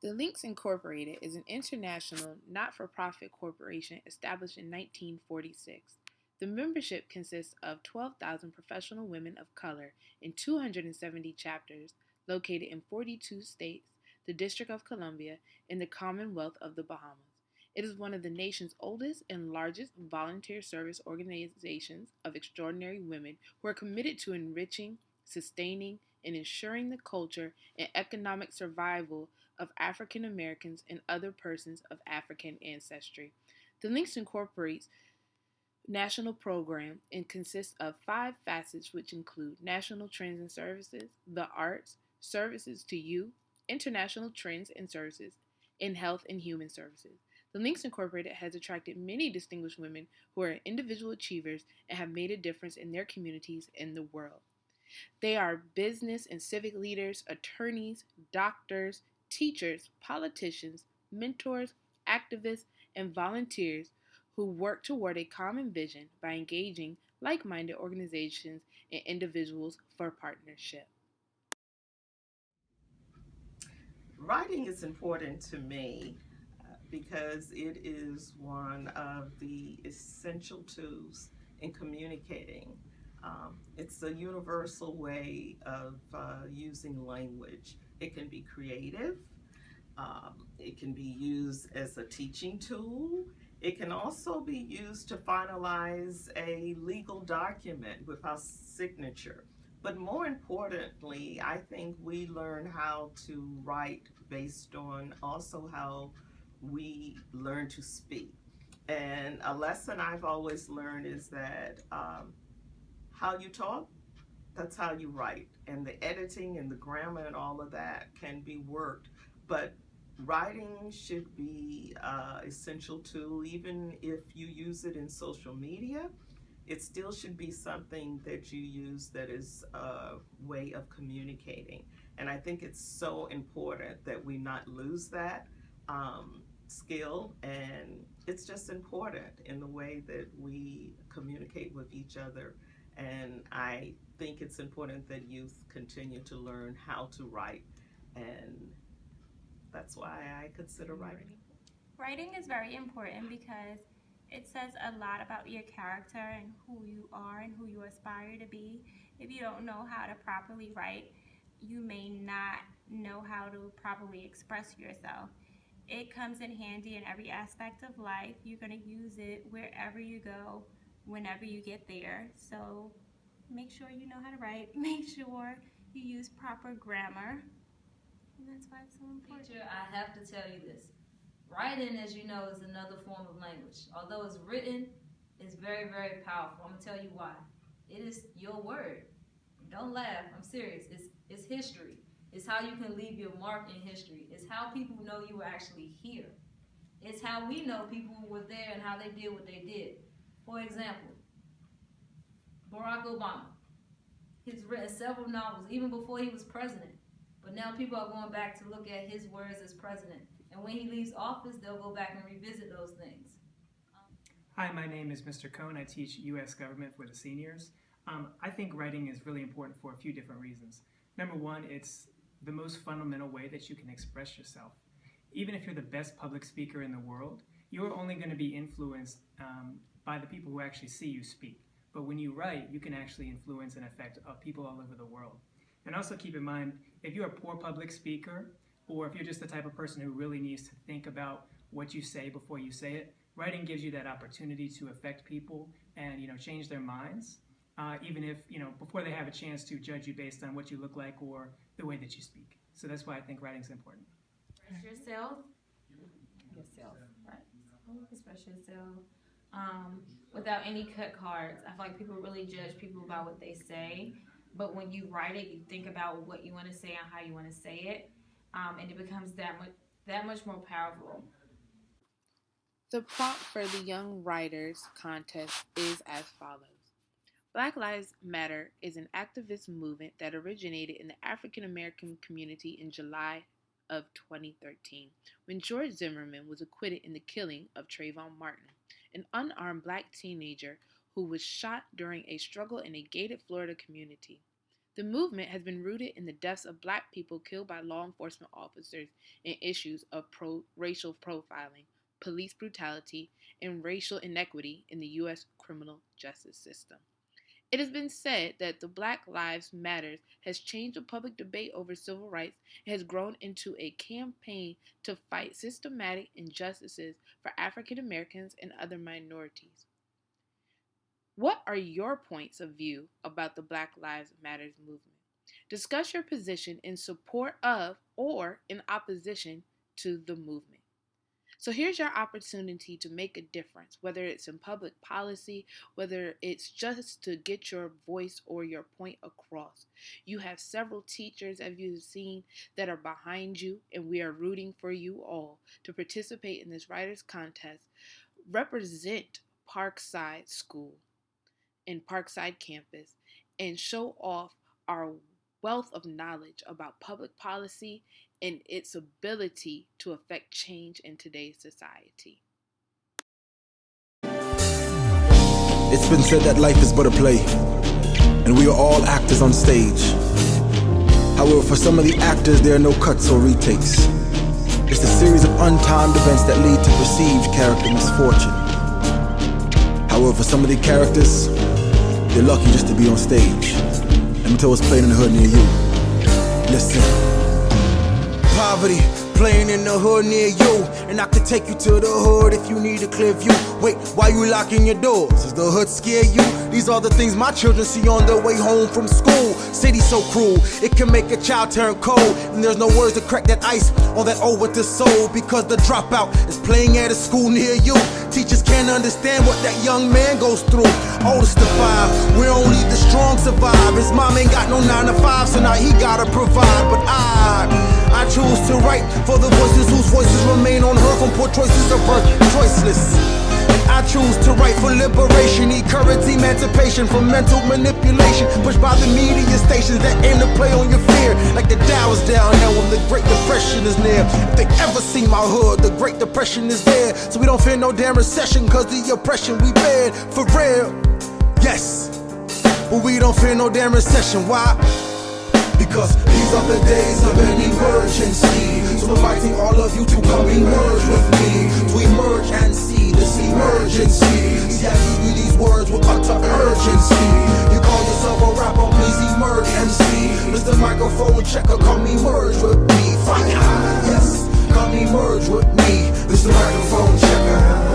The Links Incorporated is an international not-for-profit corporation established in 1946. The membership consists of 12,000 professional women of color in 270 chapters located in 42 states, the District of Columbia, and the Commonwealth of the Bahamas. It is one of the nation's oldest and largest volunteer service organizations of extraordinary women who are committed to enriching, sustaining, and ensuring the culture and economic survival of African Americans and other persons of African ancestry. The Links incorporates national program and consists of five facets which include national trends and services, the arts, services to youth, international trends and services, and health and human services. The Links Incorporated has attracted many distinguished women who are individual achievers and have made a difference in their communities and the world. They are business and civic leaders, attorneys, doctors, teachers, politicians, mentors, activists, and volunteers who work toward a common vision by engaging like minded organizations and individuals for partnership. Writing is important to me because it is one of the essential tools in communicating. It's a universal way of using language. It can be creative, it can be used as a teaching tool. It can also be used to finalize a legal document with our signature. But more importantly, I think we learn how to write based on also how we learn to speak. And a lesson I've always learned is that how you talk, that's how you write. And the editing and the grammar and all of that can be worked. But writing should be essential tool, even if you use it in social media. It still should be something that you use that is a way of communicating. And I think it's so important that we not lose that skill. And it's just important in the way that we communicate with each other. And I think it's important that youth continue to learn how to write. And that's why I consider writing. Writing is very important because it says a lot about your character and who you are and who you aspire to be. If you don't know how to properly write, you may not know how to properly express yourself. It comes in handy in every aspect of life. You're going to use it wherever you go, whenever you get there. So make sure you know how to write. Make sure you use proper grammar. And that's why it's so important. Teacher, I have to tell you this. Writing, as you know, is another form of language. Although it's written, it's very, very powerful. I'm going to tell you why. It is your word. Don't laugh. I'm serious. It's history. It's how you can leave your mark in history. It's how people know you were actually here. It's how we know people who were there and how they did what they did. For example, Barack Obama. He's written several novels, even before he was president. But now people are going back to look at his words as president. And when he leaves office, they'll go back and revisit those things. Hi, my name is Mr. Cohn. I teach U.S. government for the seniors. I think writing is really important for a few different reasons. Number one, it's the most fundamental way that you can express yourself. Even if you're the best public speaker in the world, you're only going to be influenced by the people who actually see you speak. But when you write, you can actually influence and affect people all over the world. And also keep in mind, if you're a poor public speaker, or if you're just the type of person who really needs to think about what you say before you say it, writing gives you that opportunity to affect people and change their minds, even if before they have a chance to judge you based on what you look like or the way that you speak. So that's why I think writing's important. Express yourself, right? Express yourself without any cut cards. I feel like people really judge people by what they say, but when you write it, you think about what you want to say and how you want to say it. And it becomes that much more powerful. The prompt for the Young Writers Contest is as follows. Black Lives Matter is an activist movement that originated in the African American community in July of 2013, when George Zimmerman was acquitted in the killing of Trayvon Martin, an unarmed black teenager who was shot during a struggle in a gated Florida community. The movement has been rooted in the deaths of black people killed by law enforcement officers and issues of racial profiling, police brutality, and racial inequity in the U.S. criminal justice system. It has been said that the Black Lives Matter has changed the public debate over civil rights and has grown into a campaign to fight systematic injustices for African Americans and other minorities. What are your points of view about the Black Lives Matter movement? Discuss your position in support of or in opposition to the movement. So here's your opportunity to make a difference, whether it's in public policy, whether it's just to get your voice or your point across. You have several teachers, as you've seen, that are behind you, and we are rooting for you all to participate in this writers contest. Represent Parkside School and Parkside campus and show off our wealth of knowledge about public policy and its ability to affect change in today's society. It's been said that life is but a play, and we are all actors on stage. However, for some of the actors, there are no cuts or retakes. It's a series of untimed events that lead to perceived character misfortune. However, for some of the characters, they're lucky just to be on stage. Let me tell what's playing in the hood near you. Listen. Poverty playing in the hood near you, and I could take you to the hood if you need a clear view. Wait, why you locking your doors? Does the hood scare you? These are the things my children see on their way home from school. City so cruel, it can make a child turn cold, and there's no words to crack that ice on that old winter soul, because the dropout is playing at a school near you. Teachers can't understand what that young man goes through. Oldest of 5, where only the strong survive. His mom ain't got no 9 to 5, so now he gotta provide. But I choose to write for the voices whose voices remain unheard from poor choices of birth, choiceless. And I choose to write for liberation, encourage emancipation from mental manipulation, pushed by the media stations that aim to play on your fear, like the Dow is down now when the Great Depression is near. If they ever see my hood, the Great Depression is there, so we don't fear no damn recession, cause the oppression we bear, for real, yes, but we don't fear no damn recession. Why? Because these are the days of an emergency. So I'm inviting all of you to come emerge with me, to emerge and see this emergency. See, I give you these words with utter urgency. You call yourself a rapper, please emerge and see. Mr. Microphone checker, come emerge with me. Fine, yes, come emerge with me, Mr. Microphone checker.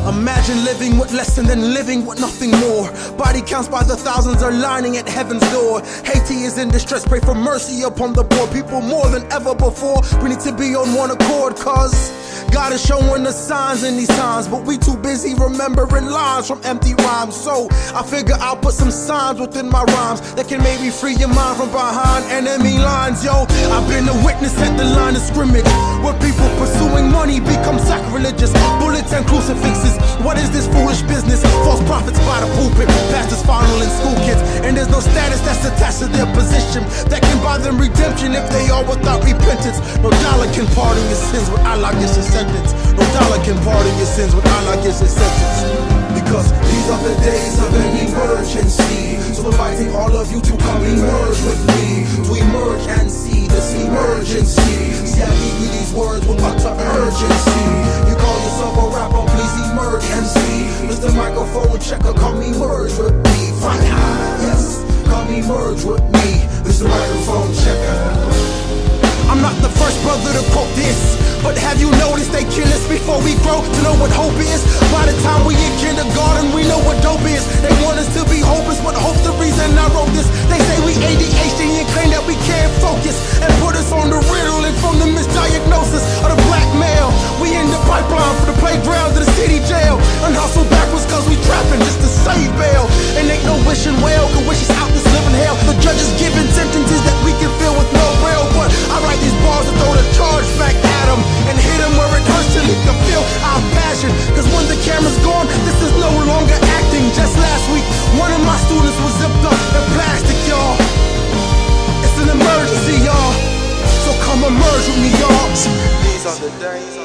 Imagine living with less and then living with nothing more. Body counts by the thousands are lining at heaven's door. Haiti is in distress, pray for mercy upon the poor people more than ever before. We need to be on one accord, cause God is showing the signs in these times, but we too busy remembering lines from empty rhymes. So I figure I'll put some signs within my rhymes that can maybe free your mind from behind enemy lines. Yo, I've been a witness at the line of scrimmage, where people pursuing money become sacrilegious. Bullets and crucifixes, what is this foolish business? False prophets by the pulpit, pastors fondling school kids, and there's no status that's attached to their position that can buy them redemption if they are without repentance. No dollar can pardon your sins when Allah gives a sentence. No dollar can pardon your sins when Allah gives a sentence. Because these are the days of an emergency. So I'm inviting all of you to come emerge with me, to emerge and see this emergency. See, I give you these words with utter urgency. You call yourself a rapper, please emerge and see. Mr. Microphone checker, come emerge with me. Fine, yes, come emerge with me, Mr. Microphone checker. I'm not the first brother to quote this, but have you noticed they kill us before we grow to know what hope is? By the time we in kindergarten, we know what dope is. They want us to be hopeless, but hope's the reason I wrote this. They say we ADHD and claim that we can't focus, and put us on the riddle and from the misdiagnosis of the black male. We in the pipeline for the playground to the city jail, and hustle backwards cause we trapping just to save bail. And ain't no wishing well, can wish us out this living hell. The judges giving sentences that we can feel with no rail, but I write these bars to throw the charge back at them and hit him where it hurts till he can feel our passion. Cause when the camera's gone, this is no longer acting. Just last week, one of my students was zipped up in plastic, y'all. It's an emergency, y'all, so come emerge with me, y'all. These are the days,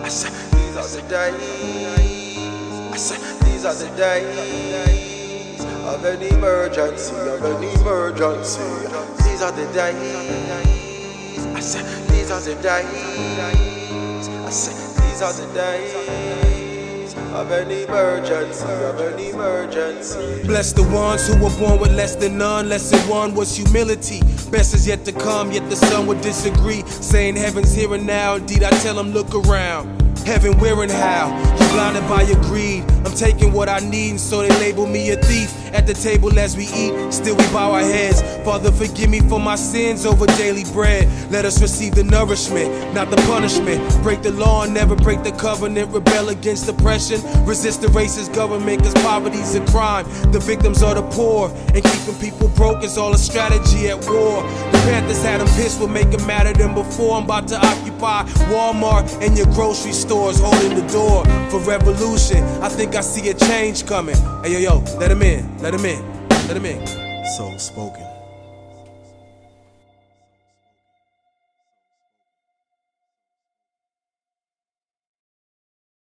I said, these are the days, I said, these are the days of an emergency, of an emergency. These are the days. I said, these are the days. I said, these are the days of an emergency, of an emergency. Bless the ones who were born with less than none. Lesson one was humility. Best is yet to come, yet the sun would disagree. Saying heaven's here and now. Indeed, I tell them, look around. Heaven, where and how? You're blinded by your greed. I'm taking what I need, and so they label me a thief. At the table as we eat, still we bow our heads. Father, forgive me for my sins over daily bread. Let us receive the nourishment, not the punishment. Break the law and never break the covenant. Rebel against oppression. Resist the racist government, cause poverty's a crime. The victims are the poor, and keeping people broke is all a strategy at war. The Panthers had them pissed, will make it madder than before. I'm about to occupy Walmart and your grocery stores, holding the door for revolution. I think I see a change coming. Hey, yo, let him in, let him in, let him in. So spoken.